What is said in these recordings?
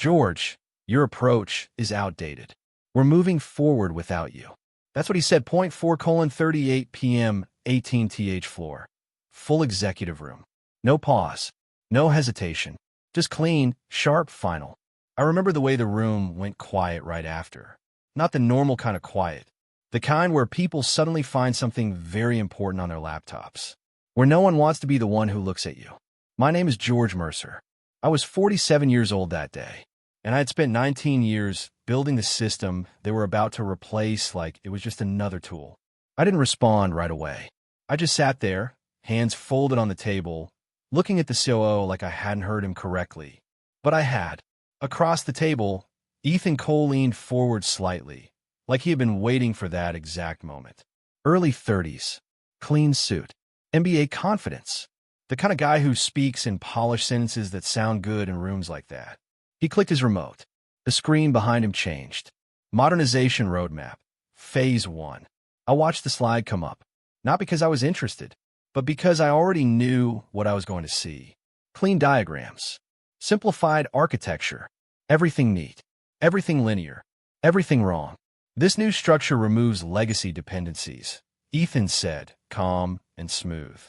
George, your approach is outdated. We're moving forward without you. That's what he said. Point 4:38 p.m. 18th floor. Full executive room. No pause. No hesitation. Just clean, sharp, final. I remember the way the room went quiet right after. Not the normal kind of quiet. The kind where people suddenly find something very important on their laptops. Where no one wants to be the one who looks at you. My name is George Mercer. I was 47 years old that day, and I had spent 19 years building the system they were about to replace like it was just another tool. I didn't respond right away. I just sat there, hands folded on the table, looking at the COO like I hadn't heard him correctly. But I had. Across the table, Ethan Cole leaned forward slightly, like he had been waiting for that exact moment. Early 30s, clean suit, MBA confidence. The kind of guy who speaks in polished sentences that sound good in rooms like that. He clicked his remote. The screen behind him changed. Modernization roadmap. Phase 1. I watched the slide come up. Not because I was interested, but because I already knew what I was going to see. Clean diagrams. Simplified architecture. Everything neat. Everything linear. Everything wrong. This new structure removes legacy dependencies, Ethan said, calm and smooth.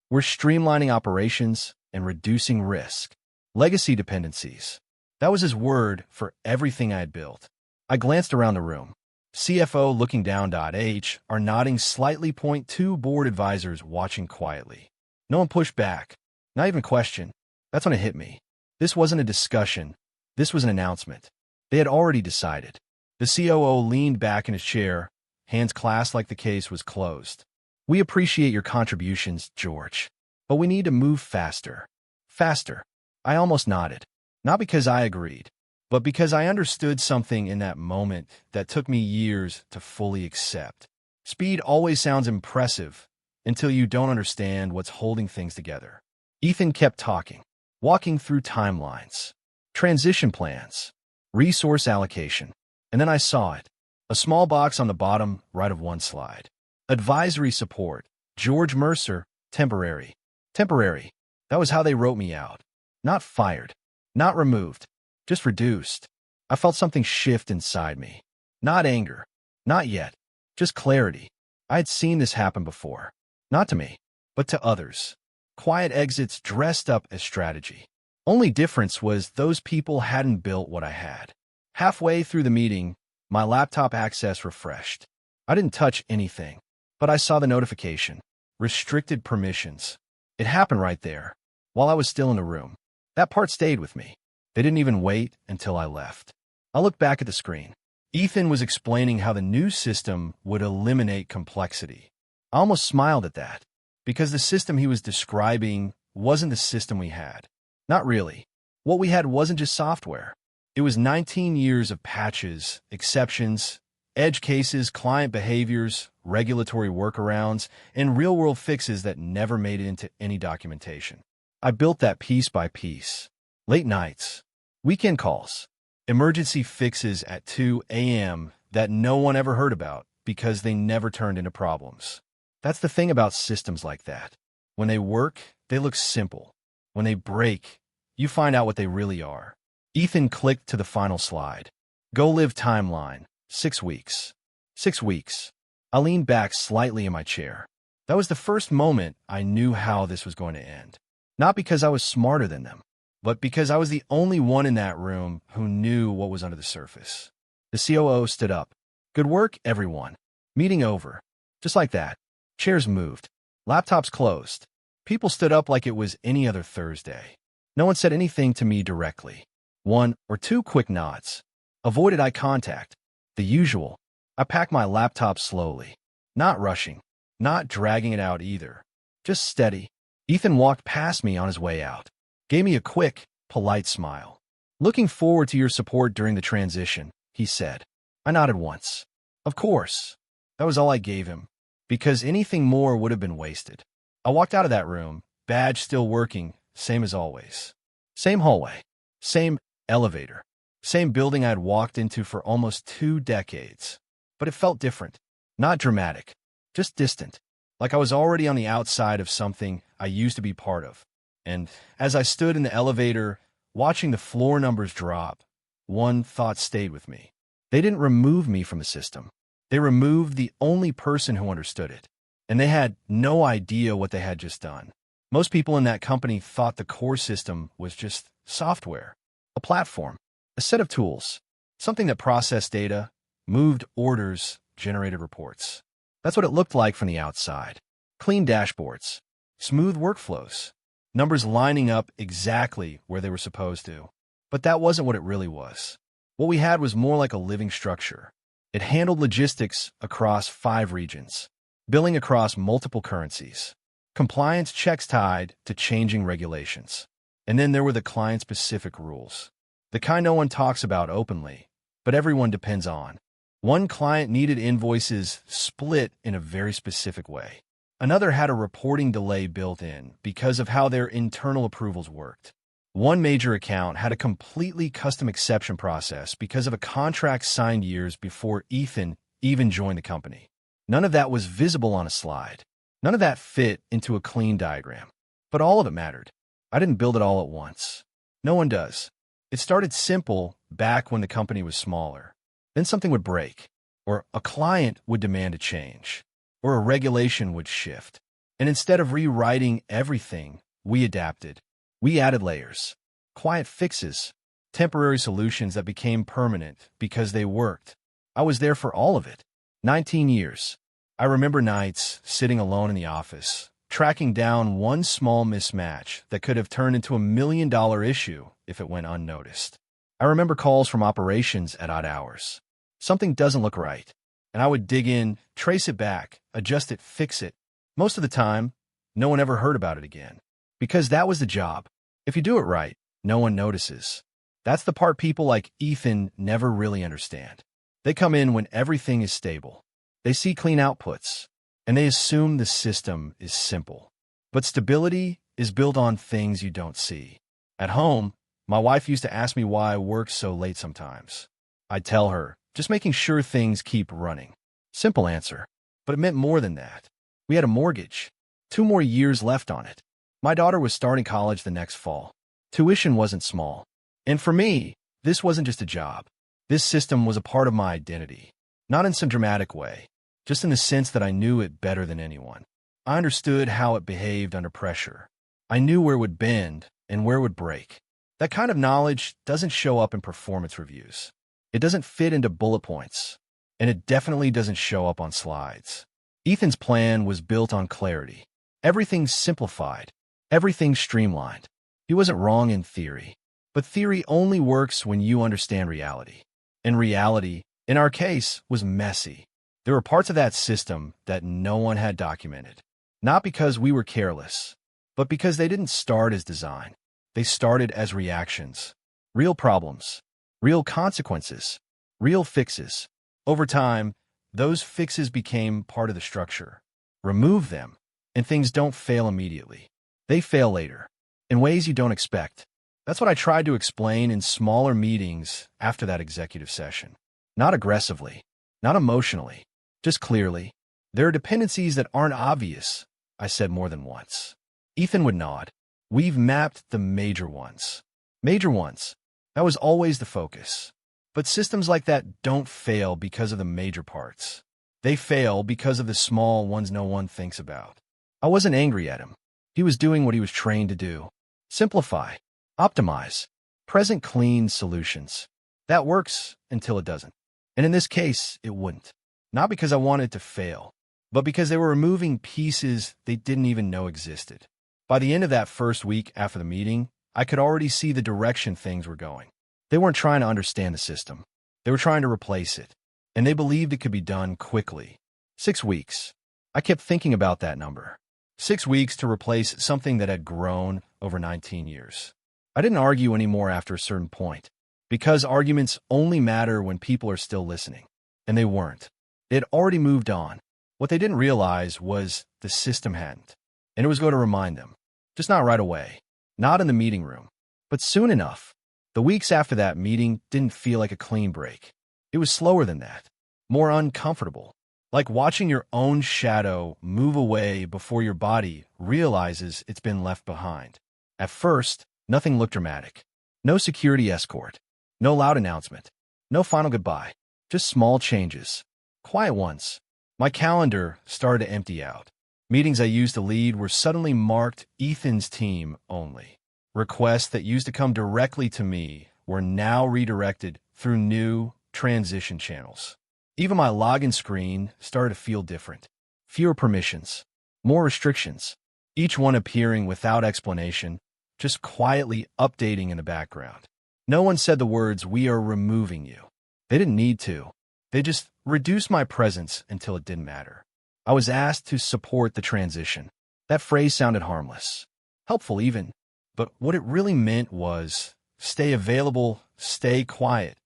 We're streamlining operations and reducing risk. Legacy dependencies. That was his word for everything I had built. I glanced around the room. CFO looking down. HR nodding slightly. Point 2 board advisors watching quietly. No one pushed back. Not even a question. That's when it hit me. This wasn't a discussion. This was an announcement. They had already decided. The COO leaned back in his chair, hands clasped like the case was closed. We appreciate your contributions, George. But we need to move faster. Faster. I almost nodded. Not because I agreed, but because I understood something in that moment that took me years to fully accept. Speed always sounds impressive until you don't understand what's holding things together. Ethan kept talking, walking through timelines, transition plans, resource allocation. And then I saw it. A small box on the bottom right of one slide. Advisory support. George Mercer, temporary. Temporary. That was how they wrote me out. Not fired. Not removed. Just reduced. I felt something shift inside me. Not anger. Not yet. Just clarity. I had seen this happen before. Not to me, but to others. Quiet exits dressed up as strategy. Only difference was those people hadn't built what I had. Halfway through the meeting, my laptop access refreshed. I didn't touch anything, but I saw the notification. Restricted permissions. It happened right there, while I was still in the room. That part stayed with me. They didn't even wait until I left. I looked back at the screen. Ethan was explaining how the new system would eliminate complexity. I almost smiled at that, because the system he was describing wasn't the system we had. Not really. What we had wasn't just software. It was 19 years of patches, exceptions, edge cases, client behaviors, regulatory workarounds, and real-world fixes that never made it into any documentation. I built that piece by piece. Late nights, weekend calls, emergency fixes at 2 a.m. that no one ever heard about because they never turned into problems. That's the thing about systems like that. When they work, they look simple. When they break, you find out what they really are. Ethan clicked to the final slide. Go live timeline. 6 weeks. 6 weeks. I leaned back slightly in my chair. That was the first moment I knew how this was going to end. Not because I was smarter than them, but because I was the only one in that room who knew what was under the surface. The COO stood up. Good work, everyone. Meeting over. Just like that. Chairs moved. Laptops closed. People stood up like it was any other Thursday. No one said anything to me directly. 1 or 2 quick nods. Avoided eye contact. The usual. I packed my laptop slowly. Not rushing. Not dragging it out either. Just steady. Ethan walked past me on his way out. Gave me a quick, polite smile. Looking forward to your support during the transition, he said. I nodded once. Of course. That was all I gave him, because anything more would have been wasted. I walked out of that room, badge still working, same as always. Same hallway. Same elevator. Same building I had walked into for almost 2 decades. But it felt different. Not dramatic. Just distant. Like I was already on the outside of something I used to be part of. And as I stood in the elevator, watching the floor numbers drop, one thought stayed with me. They didn't remove me from the system. They removed the only person who understood it. And they had no idea what they had just done. Most people in that company thought the core system was just software, a platform, a set of tools, something that processed data, moved orders, generated reports. That's what it looked like from the outside. Clean dashboards, smooth workflows, numbers lining up exactly where they were supposed to. But that wasn't what it really was. What we had was more like a living structure. It handled logistics across 5 regions, billing across multiple currencies, compliance checks tied to changing regulations. And then there were the client-specific rules, the kind no one talks about openly, but everyone depends on. One client needed invoices split in a very specific way. Another had a reporting delay built in because of how their internal approvals worked. One major account had a completely custom exception process because of a contract signed years before Ethan even joined the company. None of that was visible on a slide. None of that fit into a clean diagram. But all of it mattered. I didn't build it all at once. No one does. It started simple back when the company was smaller. Then something would break, or a client would demand a change, or a regulation would shift. And instead of rewriting everything, we adapted. We added layers, quiet fixes, temporary solutions that became permanent because they worked. I was there for all of it. 19 years. I remember nights sitting alone in the office, tracking down one small mismatch that could have turned into $1 million issue if it went unnoticed. I remember calls from operations at odd hours. Something doesn't look right. And I would dig in, trace it back, adjust it, fix it. Most of the time, no one ever heard about it again. Because that was the job. If you do it right, no one notices. That's the part people like Ethan never really understand. They come in when everything is stable. They see clean outputs, and they assume the system is simple. But stability is built on things you don't see. At home, my wife used to ask me why I work so late sometimes. I'd tell her, just making sure things keep running. Simple answer. But it meant more than that. We had a mortgage. 2 more years left on it. My daughter was starting college the next fall. Tuition wasn't small. And for me, this wasn't just a job. This system was a part of my identity. Not in some dramatic way, just in the sense that I knew it better than anyone. I understood how it behaved under pressure. I knew where it would bend and where it would break. That kind of knowledge doesn't show up in performance reviews. It doesn't fit into bullet points, and it definitely doesn't show up on slides. Ethan's plan was built on clarity. Everything simplified, everything streamlined. He wasn't wrong in theory, but theory only works when you understand reality. And reality, in our case, was messy. There were parts of that system that no one had documented. Not because we were careless, but because they didn't start as design. They started as reactions. Real problems, real consequences, real fixes. Over time, those fixes became part of the structure. Remove them, and things don't fail immediately. They fail later, in ways you don't expect. That's what I tried to explain in smaller meetings after that executive session. Not aggressively, not emotionally, just clearly. There are dependencies that aren't obvious, I said more than once. Ethan would nod. We've mapped the major ones. Major ones. That was always the focus. But systems like that don't fail because of the major parts. They fail because of the small ones no one thinks about. I wasn't angry at him. He was doing what he was trained to do. Simplify. Optimize. Present clean solutions. That works until it doesn't. And in this case, it wouldn't. Not because I wanted to fail, but because they were removing pieces they didn't even know existed. By the end of that first week after the meeting, I could already see the direction things were going. They weren't trying to understand the system. They were trying to replace it. And they believed it could be done quickly. 6 weeks. I kept thinking about that number. 6 weeks to replace something that had grown over 19 years. I didn't argue anymore after a certain point, because arguments only matter when people are still listening. And they weren't. They had already moved on. What they didn't realize was the system hadn't. And it was going to remind them. Just not right away. Not in the meeting room. But soon enough. The weeks after that meeting didn't feel like a clean break. It was slower than that. More uncomfortable. Like watching your own shadow move away before your body realizes it's been left behind. At first, nothing looked dramatic. No security escort. No loud announcement. No final goodbye. Just small changes. Quiet ones. My calendar started to empty out. Meetings I used to lead were suddenly marked Ethan's team only. Requests that used to come directly to me were now redirected through new transition channels. Even my login screen started to feel different. Fewer permissions. More restrictions. Each one appearing without explanation, just quietly updating in the background. No one said the words, "We are removing you." They didn't need to. They just reduced my presence until it didn't matter. I was asked to support the transition. That phrase sounded harmless. Helpful even. But what it really meant was stay available, stay quiet,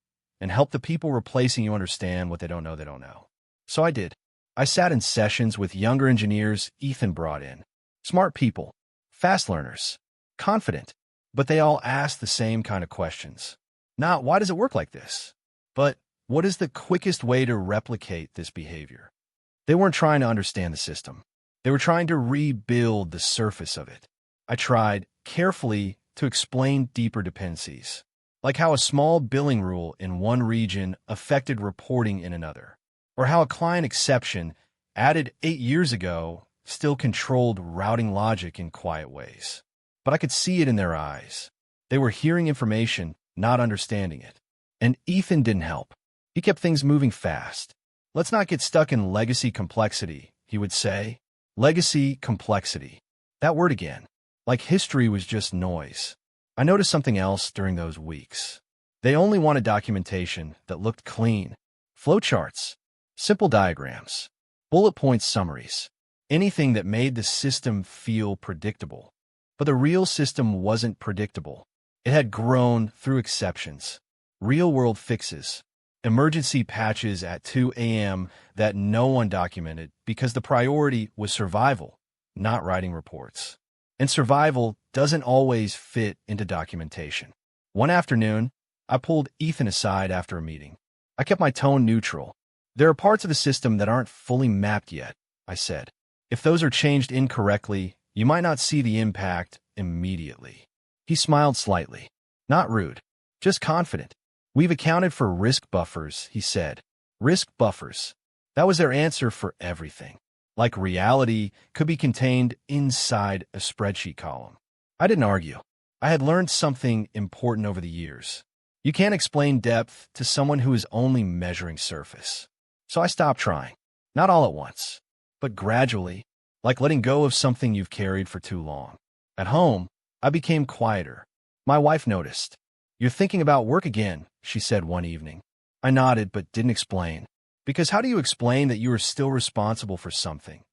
and help the people replacing you understand what they don't know. So I did. I sat in sessions with younger engineers Ethan brought in. Smart people, fast learners, confident, but they all asked the same kind of questions. Not, why does it work like this? But, what is the quickest way to replicate this behavior? They weren't trying to understand the system. They were trying to rebuild the surface of it. I tried, carefully, to explain deeper dependencies, like how a small billing rule in one region affected reporting in another, or how a client exception added 8 years ago still controlled routing logic in quiet ways. But I could see it in their eyes. They were hearing information, not understanding it. And Ethan didn't help. He kept things moving fast. Let's not get stuck in legacy complexity, he would say. Legacy complexity. That word again. Like history was just noise. I noticed something else during those weeks. They only wanted documentation that looked clean. Flowcharts, simple diagrams, bullet point summaries, anything that made the system feel predictable. But the real system wasn't predictable. It had grown through exceptions, real-world fixes, emergency patches at 2 a.m. that no one documented because the priority was survival, not writing reports. And survival doesn't always fit into documentation. One afternoon, I pulled Ethan aside after a meeting. I kept my tone neutral. There are parts of the system that aren't fully mapped yet, I said. If those are changed incorrectly, you might not see the impact immediately. He smiled slightly. Not rude, just confident. We've accounted for risk buffers, he said. Risk buffers. That was their answer for everything. Like reality could be contained inside a spreadsheet column. I didn't argue. I had learned something important over the years. You can't explain depth to someone who is only measuring surface. So I stopped trying. Not all at once, but gradually, like letting go of something you've carried for too long. At home, I became quieter. My wife noticed. "You're thinking about work again," she said one evening. I nodded but didn't explain. Because how do you explain that you are still responsible for something,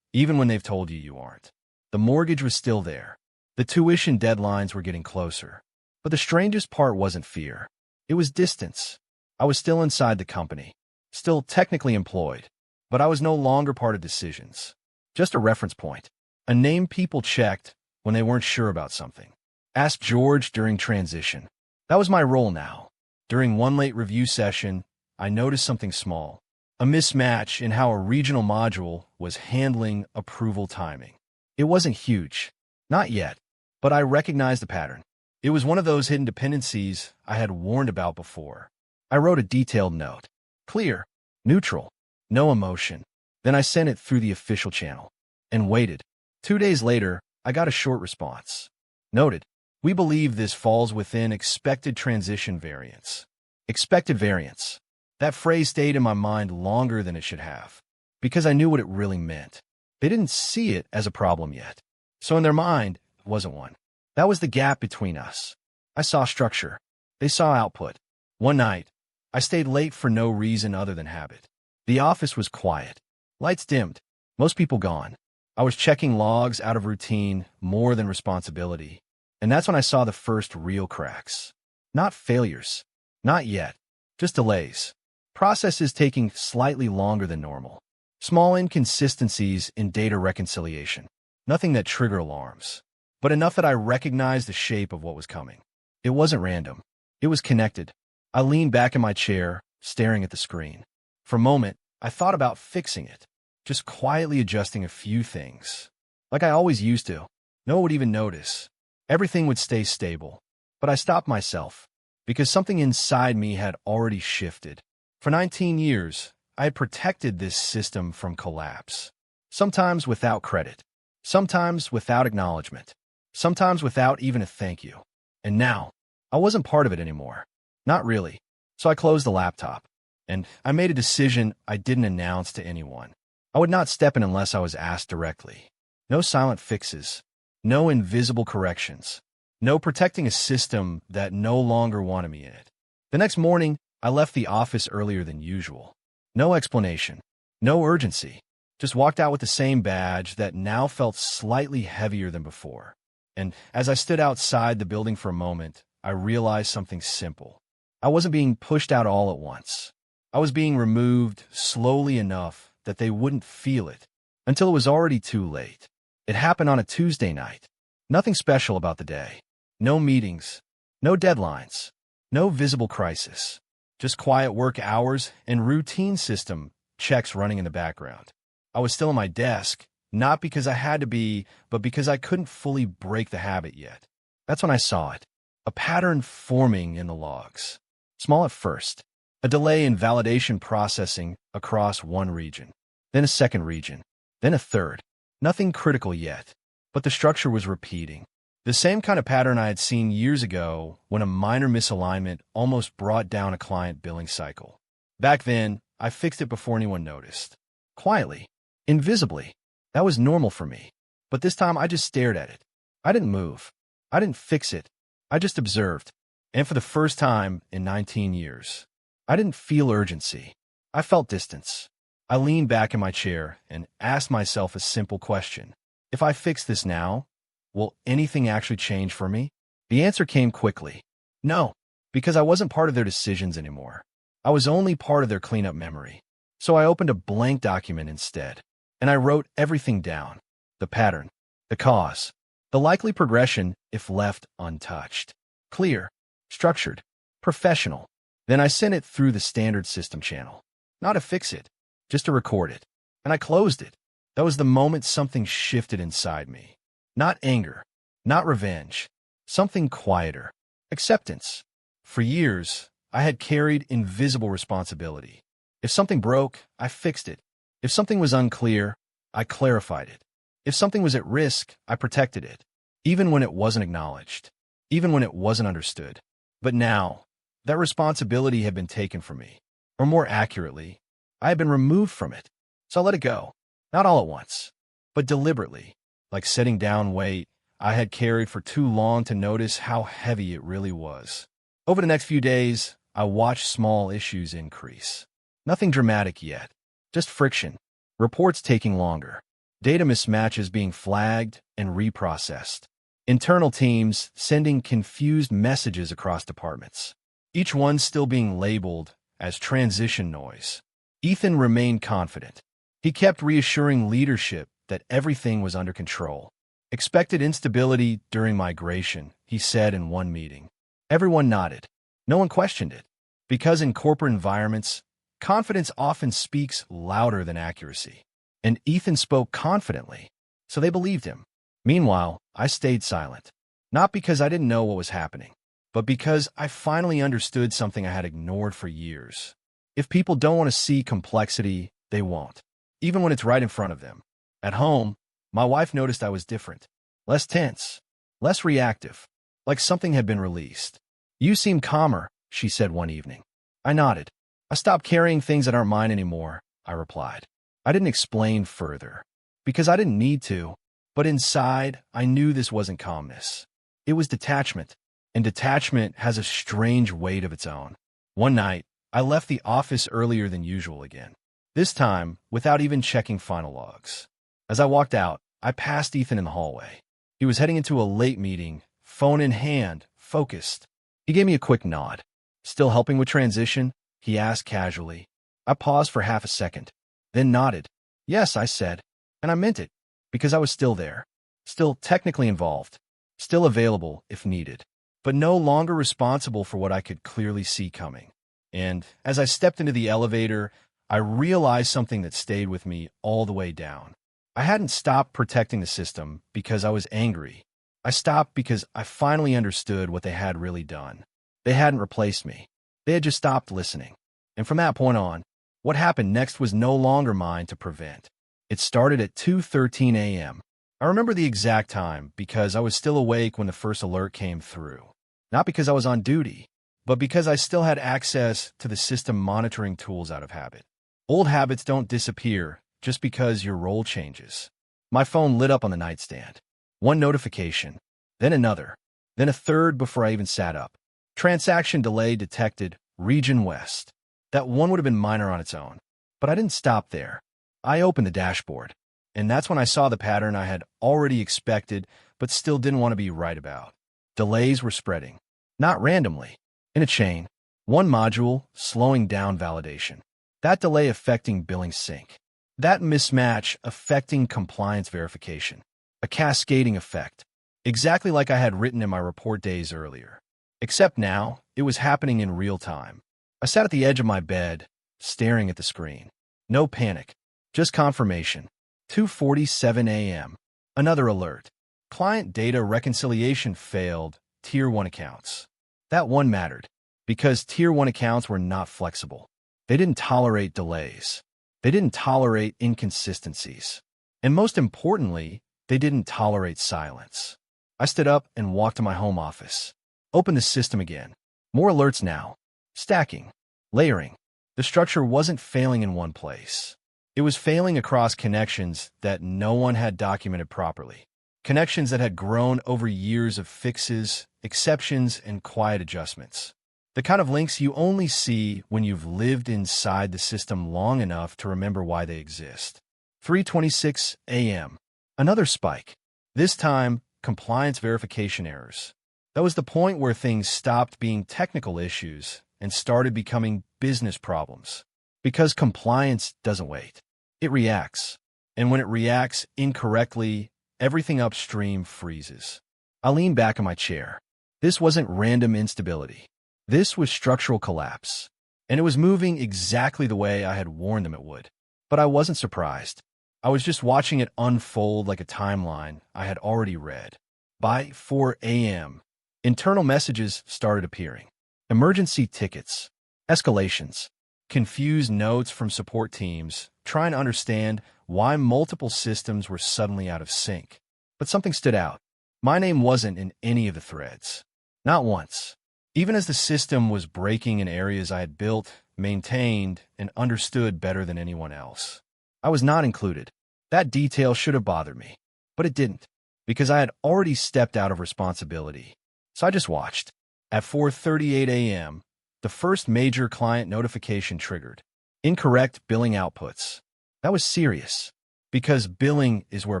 even when they've told you you aren't? The mortgage was still there. The tuition deadlines were getting closer. But the strangest part wasn't fear. It was distance. I was still inside the company, still technically employed, but I was no longer part of decisions. Just a reference point. A name people checked when they weren't sure about something. Ask George during transition. That was my role now. During one late review session, I noticed something small. A mismatch in how a regional module was handling approval timing. It wasn't huge. Not yet. But I recognized the pattern. It was one of those hidden dependencies I had warned about before. I wrote a detailed note. Clear. Neutral. No emotion. Then I sent it through the official channel. And waited. 2 days later, I got a short response. Noted. We believe this falls within expected transition variance. Expected variance. That phrase stayed in my mind longer than it should have, because I knew what it really meant. They didn't see it as a problem yet. So in their mind, it wasn't one. That was the gap between us. I saw structure. They saw output. One night, I stayed late for no reason other than habit. The office was quiet. Lights dimmed. Most people gone. I was checking logs out of routine more than responsibility. And that's when I saw the first real cracks. Not failures. Not yet. Just delays. Processes taking slightly longer than normal. Small inconsistencies in data reconciliation. Nothing that triggered alarms, but enough that I recognized the shape of what was coming. It wasn't random. It was connected. I leaned back in my chair, staring at the screen. For a moment, I thought about fixing it, just quietly adjusting a few things. Like I always used to. No one would even notice. Everything would stay stable. But I stopped myself. because something inside me had already shifted. For 19 years, I had protected this system from collapse. Sometimes without credit, sometimes without acknowledgement, sometimes without even a thank you. And now, I wasn't part of it anymore. Not really. So I closed the laptop, and I made a decision I didn't announce to anyone. I would not step in unless I was asked directly. No silent fixes, no invisible corrections, no protecting a system that no longer wanted me in it. The next morning, I left the office earlier than usual. No explanation, no urgency, just walked out with the same badge that now felt slightly heavier than before. And as I stood outside the building for a moment, I realized something simple. I wasn't being pushed out all at once. I was being removed slowly enough that they wouldn't feel it until it was already too late. It happened on a Tuesday night. Nothing special about the day. No meetings, no deadlines, no visible crisis. Just quiet work hours and routine system checks running in the background. I was still at my desk, not because I had to be, but because I couldn't fully break the habit yet. That's when I saw it. A pattern forming in the logs. Small at first. A delay in validation processing across one region. Then a second region. Then a third. Nothing critical yet. But the structure was repeating. The same kind of pattern I had seen years ago when a minor misalignment almost brought down a client billing cycle. Back then, I fixed it before anyone noticed. Quietly. Invisibly. That was normal for me. But this time I just stared at it. I didn't move. I didn't fix it. I just observed. And for the first time in 19 years, I didn't feel urgency. I felt distance. I leaned back in my chair and asked myself a simple question. If I fix this now, will anything actually change for me? The answer came quickly. No, because I wasn't part of their decisions anymore. I was only part of their cleanup memory. So I opened a blank document instead, and I wrote everything down. The pattern, the cause, the likely progression if left untouched. Clear, structured, professional. Then I sent it through the standard system channel. Not to fix it, just to record it. And I closed it. That was the moment something shifted inside me. Not anger, not revenge. Something quieter. Acceptance. For years, I had carried invisible responsibility. If something broke, I fixed it. If something was unclear, I clarified it. If something was at risk, I protected it. Even when it wasn't acknowledged. Even when it wasn't understood. But now, that responsibility had been taken from me. Or more accurately, I had been removed from it. So I let it go. Not all at once, but deliberately. Like setting down weight I had carried for too long to notice how heavy it really was. Over the next few days, I watched small issues increase. Nothing dramatic yet, just friction, reports taking longer, data mismatches being flagged and reprocessed, internal teams sending confused messages across departments, each one still being labeled as transition noise. Ethan remained confident. He kept reassuring leadership that everything was under control. Expected instability during migration, he said in one meeting. Everyone nodded. No one questioned it. Because in corporate environments, confidence often speaks louder than accuracy. And Ethan spoke confidently, so they believed him. Meanwhile, I stayed silent. Not because I didn't know what was happening, but because I finally understood something I had ignored for years. If people don't want to see complexity, they won't, even when it's right in front of them. At home, my wife noticed I was different, less tense, less reactive, like something had been released. You seem calmer, she said one evening. I nodded. I stopped carrying things that aren't mine anymore, I replied. I didn't explain further, because I didn't need to, but inside, I knew this wasn't calmness. It was detachment, and detachment has a strange weight of its own. One night, I left the office earlier than usual again, this time without even checking final logs. As I walked out, I passed Ethan in the hallway. He was heading into a late meeting, phone in hand, focused. He gave me a quick nod. Still helping with transition? He asked casually. I paused for half a second, then nodded. Yes, I said, and I meant it, because I was still there, still technically involved, still available if needed, but no longer responsible for what I could clearly see coming. And as I stepped into the elevator, I realized something that stayed with me all the way down. I hadn't stopped protecting the system because I was angry. I stopped because I finally understood what they had really done. They hadn't replaced me. They had just stopped listening. And from that point on, what happened next was no longer mine to prevent. It started at 2:13 a.m. I remember the exact time because I was still awake when the first alert came through. Not because I was on duty, but because I still had access to the system monitoring tools out of habit. Old habits don't disappear just because your role changes. My phone lit up on the nightstand. One notification, then another, then a third before I even sat up. Transaction delay detected, region west. That one would have been minor on its own. But I didn't stop there. I opened the dashboard, and that's when I saw the pattern I had already expected but still didn't want to be right about. Delays were spreading, not randomly, in a chain. One module slowing down validation. That delay affecting billing sync. That mismatch affecting compliance verification. A cascading effect, exactly like I had written in my report days earlier. Except now, it was happening in real time. I sat at the edge of my bed, staring at the screen. No panic, just confirmation. 2:47 a.m. Another alert. Client data reconciliation failed, Tier 1 accounts. That one mattered, because Tier 1 accounts were not flexible. They didn't tolerate delays. They didn't tolerate inconsistencies. And most importantly, they didn't tolerate silence. I stood up and walked to my home office. Opened the system again. More alerts now. Stacking. Layering. The structure wasn't failing in one place. It was failing across connections that no one had documented properly. Connections that had grown over years of fixes, exceptions, and quiet adjustments. The kind of links you only see when you've lived inside the system long enough to remember why they exist. 3:26 a.m. Another spike. This time, compliance verification errors. That was the point where things stopped being technical issues and started becoming business problems. Because compliance doesn't wait. It reacts. And when it reacts incorrectly, everything upstream freezes. I leaned back in my chair. This wasn't random instability. This was structural collapse. And it was moving exactly the way I had warned them it would. But I wasn't surprised. I was just watching it unfold like a timeline I had already read. By 4 a.m., internal messages started appearing. Emergency tickets, escalations, confused notes from support teams, trying to understand why multiple systems were suddenly out of sync. But something stood out. My name wasn't in any of the threads. Not once. Even as the system was breaking in areas I had built, maintained, and understood better than anyone else. I was not included. That detail should have bothered me. But it didn't, because I had already stepped out of responsibility. So I just watched. At 4:38 a.m., the first major client notification triggered. Incorrect billing outputs. That was serious, because billing is where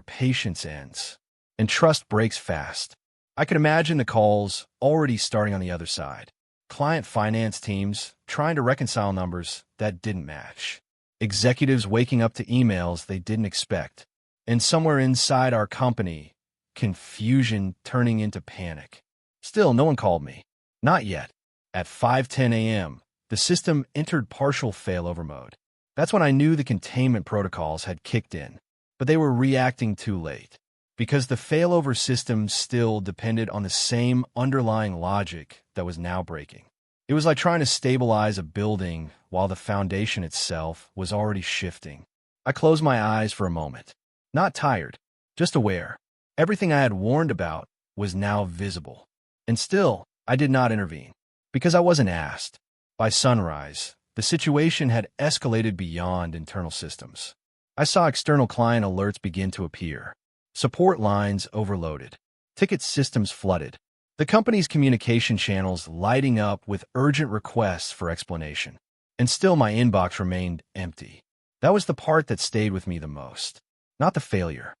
patience ends, and trust breaks fast. I could imagine the calls already starting on the other side. Client finance teams trying to reconcile numbers that didn't match. Executives waking up to emails they didn't expect. And somewhere inside our company, confusion turning into panic. Still, no one called me. Not yet. At 5:10 a.m., the system entered partial failover mode. That's when I knew the containment protocols had kicked in, but they were reacting too late. Because the failover system still depended on the same underlying logic that was now breaking. It was like trying to stabilize a building while the foundation itself was already shifting. I closed my eyes for a moment. Not tired, just aware. Everything I had warned about was now visible. And still, I did not intervene. Because I wasn't asked. By sunrise, the situation had escalated beyond internal systems. I saw external client alerts begin to appear. Support lines overloaded. Ticket systems flooded. The company's communication channels lighting up with urgent requests for explanation. And still my inbox remained empty. That was the part that stayed with me the most. Not the failure,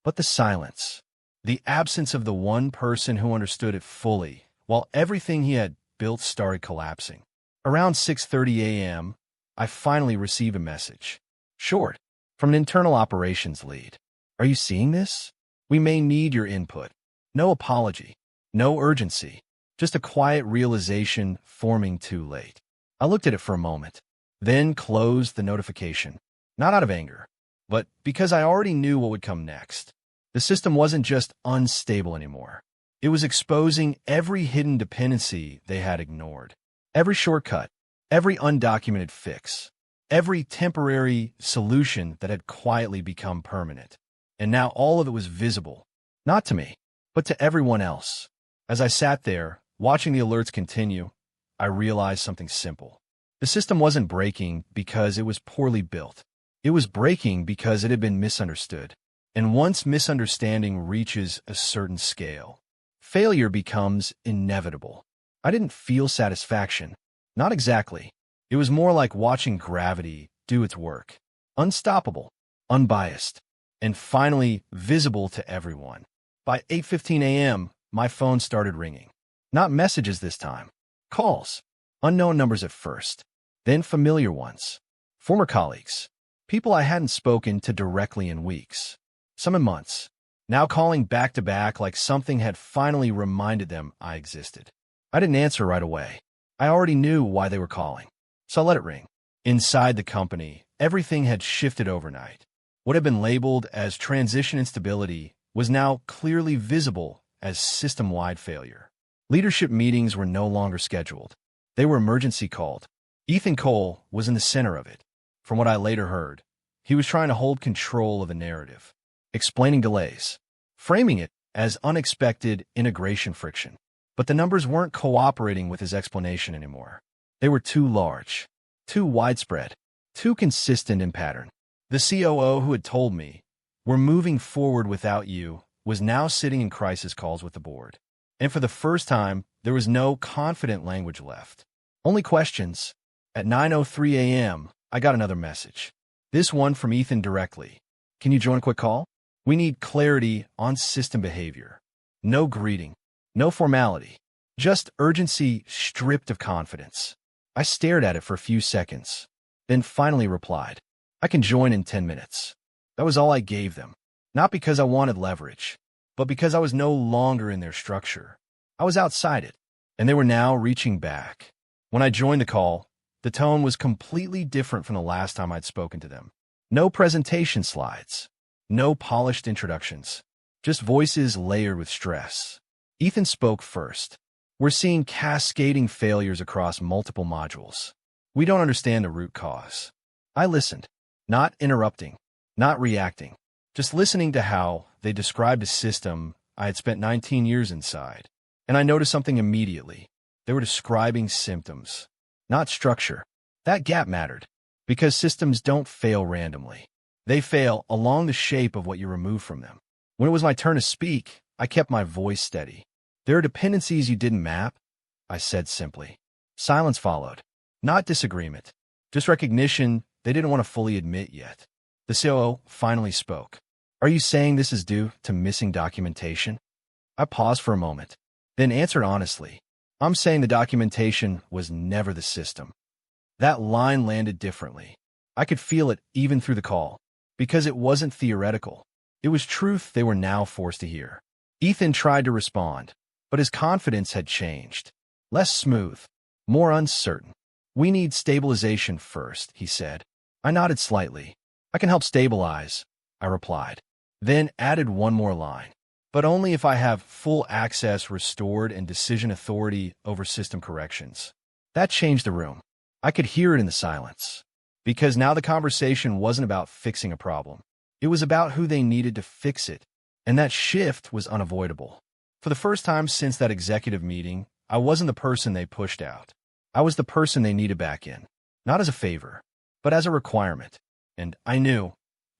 but the silence. The absence of the one person who understood it fully, while everything he had built started collapsing. Around 6:30 a.m., I finally received a message. Short, from an internal operations lead. Are you seeing this? We may need your input. No apology. No urgency. Just a quiet realization forming too late. I looked at it for a moment, then closed the notification. Not out of anger, but because I already knew what would come next. The system wasn't just unstable anymore. It was exposing every hidden dependency they had ignored. Every shortcut, every undocumented fix, every temporary solution that had quietly become permanent. And now all of it was visible, not to me, but to everyone else. As I sat there, watching the alerts continue, I realized something simple. The system wasn't breaking because it was poorly built. It was breaking because it had been misunderstood. And once misunderstanding reaches a certain scale, failure becomes inevitable. I didn't feel satisfaction. Not exactly. It was more like watching gravity do its work. Unstoppable, unbiased, and finally visible to everyone. By 8:15 a.m., my phone started ringing. Not messages this time. Calls. Unknown numbers at first, then familiar ones. Former colleagues. People I hadn't spoken to directly in weeks. Some in months. Now calling back to back like something had finally reminded them I existed. I didn't answer right away. I already knew why they were calling, so I let it ring. Inside the company, everything had shifted overnight. What had been labeled as transition instability was now clearly visible as system-wide failure. Leadership meetings were no longer scheduled. They were emergency called. Ethan Cole was in the center of it. From what I later heard, he was trying to hold control of the narrative, explaining delays, framing it as unexpected integration friction. But the numbers weren't cooperating with his explanation anymore. They were too large, too widespread, too consistent in pattern. The COO who had told me, "We're moving forward without you," was now sitting in crisis calls with the board. And for the first time, there was no confident language left. Only questions. At 9:03 a.m., I got another message. This one from Ethan directly. "Can you join a quick call? We need clarity on system behavior." No greeting. No formality. Just urgency stripped of confidence. I stared at it for a few seconds, then finally replied, "I can join in 10 minutes. That was all I gave them. Not because I wanted leverage, but because I was no longer in their structure. I was outside it, and they were now reaching back. When I joined the call, the tone was completely different from the last time I'd spoken to them. No presentation slides. No polished introductions. Just voices layered with stress. Ethan spoke first. "We're seeing cascading failures across multiple modules. We don't understand the root cause." I listened, not interrupting, not reacting, just listening to how they described a system I had spent 19 years inside. And I noticed something immediately. They were describing symptoms, not structure. That gap mattered, because systems don't fail randomly. They fail along the shape of what you remove from them. When it was my turn to speak, I kept my voice steady. "There are dependencies you didn't map," I said simply. Silence followed. Not disagreement, just recognition they didn't want to fully admit yet. The COO finally spoke. "Are you saying this is due to missing documentation?" I paused for a moment, then answered honestly. "I'm saying the documentation was never the system." That line landed differently. I could feel it even through the call, because it wasn't theoretical. It was truth they were now forced to hear. Ethan tried to respond, but his confidence had changed. Less smooth, more uncertain. "We need stabilization first," he said. I nodded slightly. "I can help stabilize," I replied, then added one more line. "But only if I have full access restored and decision authority over system corrections." That changed the room. I could hear it in the silence. Because now the conversation wasn't about fixing a problem. It was about who they needed to fix it. And that shift was unavoidable. For the first time since that executive meeting, I wasn't the person they pushed out. I was the person they needed back in. Not as a favor, but as a requirement. And I knew,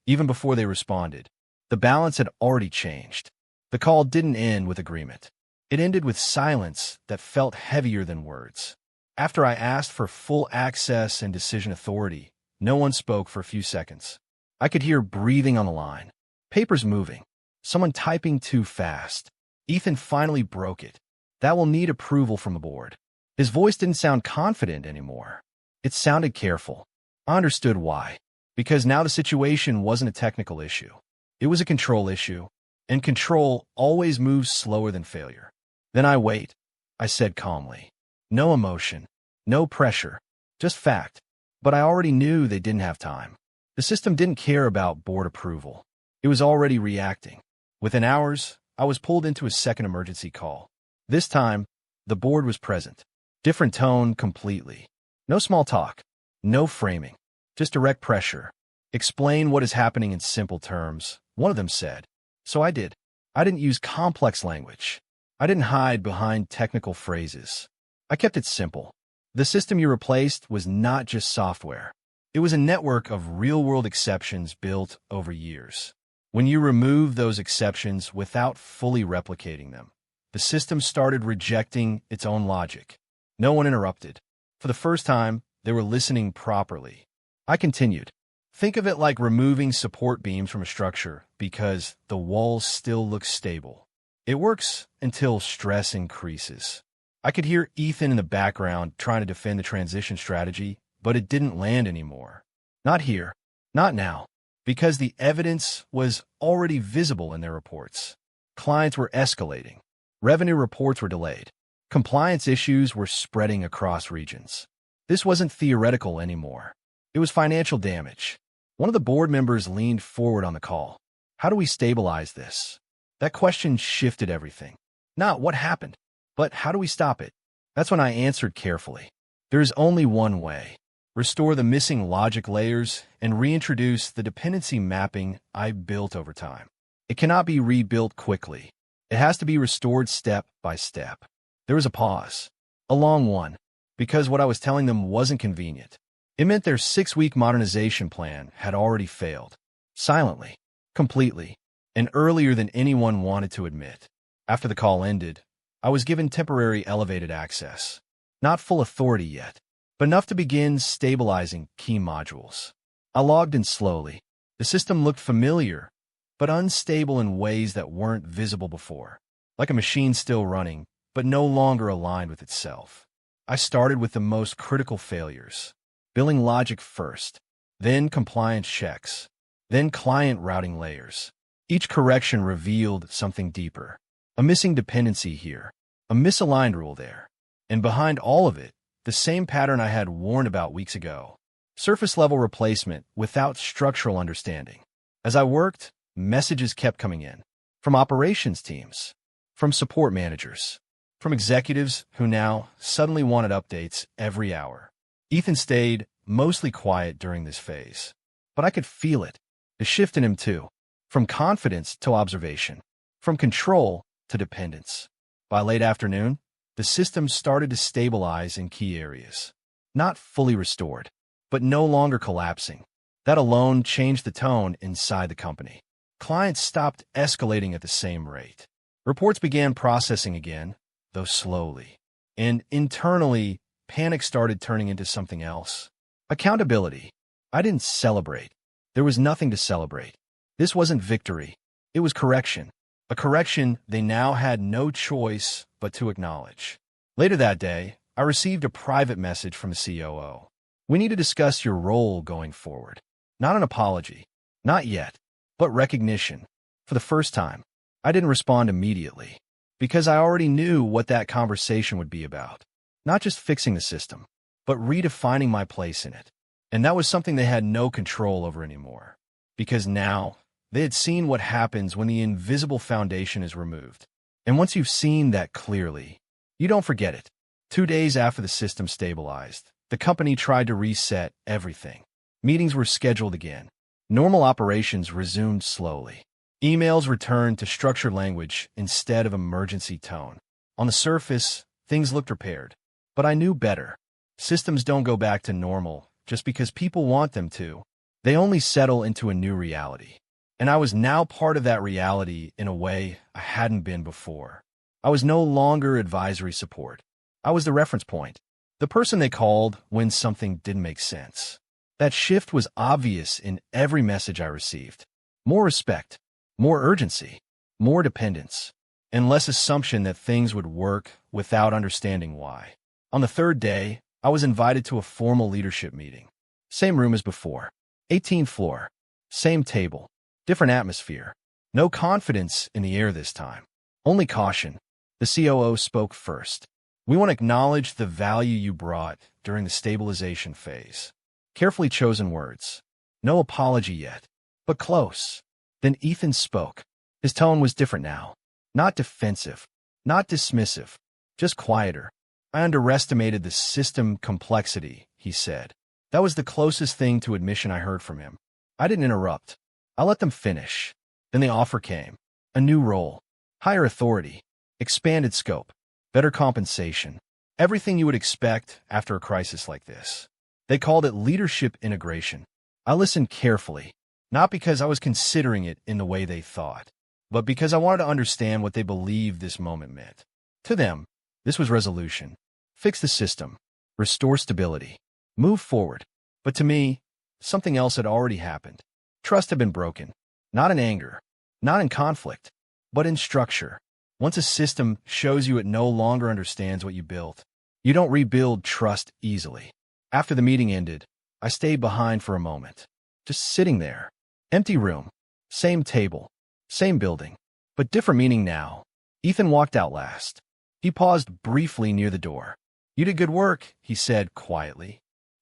even before they responded, the balance had already changed. The call didn't end with agreement. It ended with silence that felt heavier than words. After I asked for full access and decision authority, no one spoke for a few seconds. I could hear breathing on the line, papers moving, someone typing too fast. Ethan finally broke it. "That will need approval from the board." His voice didn't sound confident anymore. It sounded careful. I understood why. Because now the situation wasn't a technical issue. It was a control issue, and control always moves slower than failure. "Then I wait," I said calmly. No emotion, no pressure, just fact. But I already knew they didn't have time. The system didn't care about board approval. It was already reacting. Within hours, I was pulled into a second emergency call. This time, the board was present. Different tone completely. No small talk. No framing. Just direct pressure. Explain what is happening in simple terms, one of them said. So I did. I didn't use complex language. I didn't hide behind technical phrases. I kept it simple. The system you replaced was not just software. It was a network of real-world exceptions built over years. When you remove those exceptions without fully replicating them, the system started rejecting its own logic. No one interrupted. For the first time, they were listening properly. I continued. Think of it like removing support beams from a structure because the walls still look stable. It works until stress increases. I could hear Ethan in the background trying to defend the transition strategy, but it didn't land anymore. Not here. Not now. Because the evidence was already visible in their reports. Clients were escalating. Revenue reports were delayed. Compliance issues were spreading across regions. This wasn't theoretical anymore. It was financial damage. One of the board members leaned forward on the call. How do we stabilize this? That question shifted everything. Not what happened, but how do we stop it? That's when I answered carefully. There is only one way. Restore the missing logic layers and reintroduce the dependency mapping I built over time. It cannot be rebuilt quickly. It has to be restored step by step. There was a pause. A long one. Because what I was telling them wasn't convenient. It meant their 6-week modernization plan had already failed. Silently. Completely. And earlier than anyone wanted to admit. After the call ended, I was given temporary elevated access. Not full authority yet, but enough to begin stabilizing key modules. I logged in slowly. The system looked familiar, but unstable in ways that weren't visible before. Like a machine still running, but no longer aligned with itself. I started with the most critical failures. Billing logic first, then compliance checks, then client routing layers. Each correction revealed something deeper. A missing dependency here, a misaligned rule there. And behind all of it, the same pattern I had warned about weeks ago. Surface-level replacement without structural understanding. As I worked, messages kept coming in. From operations teams, from support managers, from executives who now suddenly wanted updates every hour. Ethan stayed mostly quiet during this phase. But I could feel it. The shift in him too. From confidence to observation. From control to dependence. By late afternoon, the system started to stabilize in key areas. Not fully restored, but no longer collapsing. That alone changed the tone inside the company. Clients stopped escalating at the same rate. Reports began processing again, though slowly. And internally, panic started turning into something else. Accountability. I didn't celebrate. There was nothing to celebrate. This wasn't victory. It was correction. A correction they now had no choice but to acknowledge. Later that day, I received a private message from the COO. We need to discuss your role going forward. Not an apology. Not yet. But recognition. For the first time, I didn't respond immediately. Because I already knew what that conversation would be about. Not just fixing the system, but redefining my place in it. And that was something they had no control over anymore. Because now, they had seen what happens when the invisible foundation is removed. And once you've seen that clearly, you don't forget it. 2 days after the system stabilized, the company tried to reset everything. Meetings were scheduled again. Normal operations resumed slowly. Emails returned to structured language instead of emergency tone. On the surface, things looked repaired. But I knew better. Systems don't go back to normal just because people want them to. They only settle into a new reality. And I was now part of that reality in a way I hadn't been before. I was no longer advisory support. I was the reference point. The person they called when something didn't make sense. That shift was obvious in every message I received. More respect, more urgency, more dependence, and less assumption that things would work without understanding why. On the 3rd day, I was invited to a formal leadership meeting. Same room as before. 18th floor. Same table. Different atmosphere. No confidence in the air this time. Only caution. The COO spoke first. We want to acknowledge the value you brought during the stabilization phase. Carefully chosen words. No apology yet, but close. Then Ethan spoke. His tone was different now. Not defensive, not dismissive, just quieter. I underestimated the system complexity, he said. That was the closest thing to admission I heard from him. I didn't interrupt. I let them finish. Then the offer came. A new role, higher authority, expanded scope, better compensation, everything you would expect after a crisis like this. They called it leadership integration. I listened carefully, not because I was considering it in the way they thought, but because I wanted to understand what they believed this moment meant. To them, this was resolution. Fix the system, restore stability, move forward. But to me, something else had already happened. Trust had been broken, not in anger, not in conflict, but in structure. Once a system shows you it no longer understands what you built, you don't rebuild trust easily. After the meeting ended, I stayed behind for a moment, just sitting there. Empty room, same table, same building, but different meaning now. Ethan walked out last. He paused briefly near the door. "You did good work," he said quietly.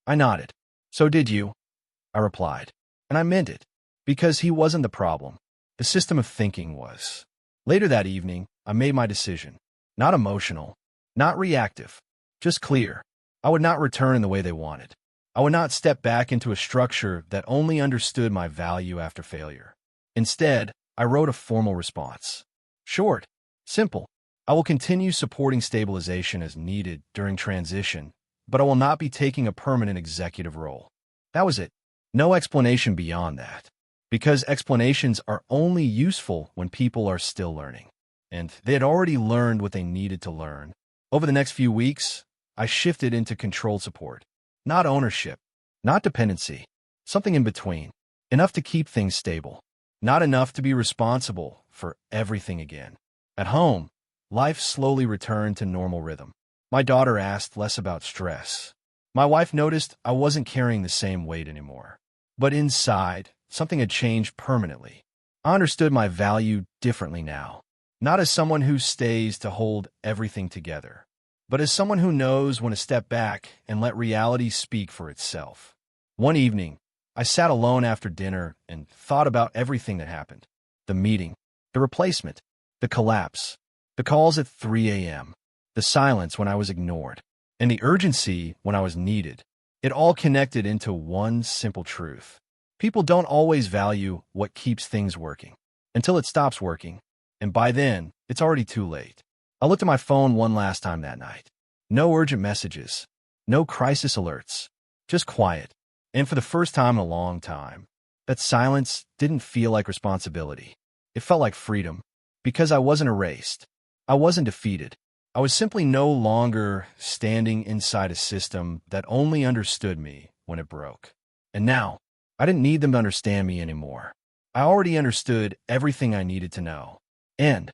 I nodded. "So did you," I replied. And I meant it, because he wasn't the problem. The system of thinking was. Later that evening, I made my decision. Not emotional, not reactive, just clear. I would not return in the way they wanted. I would not step back into a structure that only understood my value after failure. Instead, I wrote a formal response. Short, simple. I will continue supporting stabilization as needed during transition, but I will not be taking a permanent executive role. That was it. No explanation beyond that. Because explanations are only useful when people are still learning. And they had already learned what they needed to learn. Over the next few weeks, I shifted into controlled support. Not ownership, not dependency, something in between. Enough to keep things stable. Not enough to be responsible for everything again. At home, life slowly returned to normal rhythm. My daughter asked less about stress. My wife noticed I wasn't carrying the same weight anymore. But inside, something had changed permanently. I understood my value differently now. Not as someone who stays to hold everything together, but as someone who knows when to step back and let reality speak for itself. One evening, I sat alone after dinner and thought about everything that happened. The meeting, the replacement, the collapse, the calls at 3 a.m., the silence when I was ignored, and the urgency when I was needed. It all connected into one simple truth. People don't always value what keeps things working until it stops working, and by then, it's already too late. I looked at my phone one last time that night. No urgent messages, no crisis alerts, just quiet. And for the first time in a long time, that silence didn't feel like responsibility. It felt like freedom, because I wasn't erased. I wasn't defeated. I was simply no longer standing inside a system that only understood me when it broke. And now, I didn't need them to understand me anymore. I already understood everything I needed to know. And